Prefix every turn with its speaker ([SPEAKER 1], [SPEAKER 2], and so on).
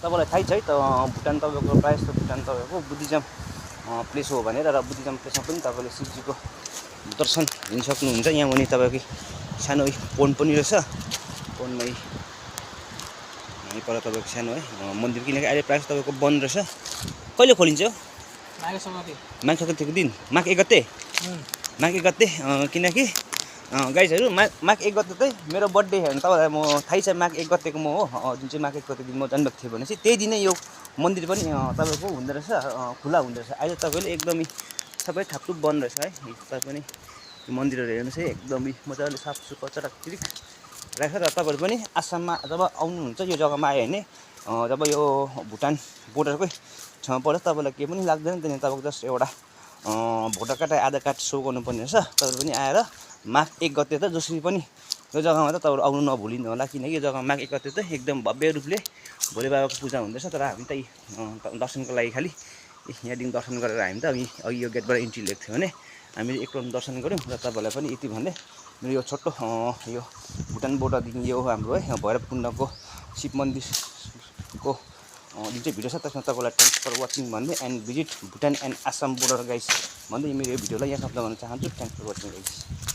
[SPEAKER 1] तपाईँलाई थाहै छ है त भुटान तपाईँको प्रायः जस्तो भुटान तपाईँको बुद्धिज्म प्लेस हो भनेर र बुद्धिज्म प्लेसमा पनि तपाईँले शिवजीको दर्शन लिन सक्नुहुन्छ। यहाँ मुनि तपाईँको सानो पोन्ड पनि रहेछ। पोन्डमै पर तपाईँको सानो है मन्दिर, किनकि अहिले प्रायः तपाईँको बन्द रहेछ। कहिले खोलिन्छ? माघ सङ्क्रान्तिको दिन, माघ 1 गते। माघ 1 गते किनकि गाइजहरू माघ 1 गते चाहिँ मेरो बर्थडे हो भने तपाईँलाई म थाहै छ माघ 1 गतेको म हो, जुन चाहिँ माघ 1 गते दिन म जन्मेको थिएँ भनेपछि त्यही दिनै यो मन्दिर पनि तपाईँको हुँदो रहेछ, खुला हुँदो रहेछ। अहिले तपाईँले एकदमै सबै थापथुप बन्द रहेछ है। तपाईँ पनि यो मन्दिरहरू हेर्नुहोस् है, एकदमै मजाले साफसुग्घर चटाकचिटिक राखेर। र तपाईँहरू पनि आसाममा जब आउनुहुन्छ यो जग्गामा आयो भने जब यो भुटान बोर्डरकै छेउमा पर्छ, तपाईँलाई केही पनि लाग्दैन। त्यहाँदेखि तपाईँको जस्ट एउटा भोटर कार्ड आधार कार्ड सो गर्नुपर्ने रहेछ। तपाईँहरू पनि आएर माघ 1 गते त जसरी पनि यो जग्गामा त तपाईँहरू आउनु नभुलिनु होला, किनकि यो जग्गामा माघ 1 गते त एकदम भव्य रूपले भोले बाबाको पूजा हुँदैछ। तर हामी त दर्शनको लागि खालि यहाँदेखि दर्शन गरेर हामी त अघि यो गेटबाट इन्ट्री लिएको थियो भने हामीले एक राउन्ड दर्शन गऱ्यौँ। र तपाईँहरूलाई पनि यति भन्दै मेरो यो छोटो यो भुटान बोर्डरदेखि यो हाम्रो है भैरवकुण्डको शिव मन्दिरको जुन चाहिँ भिडियो छ त्यसमा तपाईँलाई थ्याङ्क्स फर वाचिङ भन्दै and visit Bhutan and Assam border guys भन्दै मेरो यो भिडियोलाई यहाँ समाप्त गर्न चाहन्छु। Thanks for watching guys.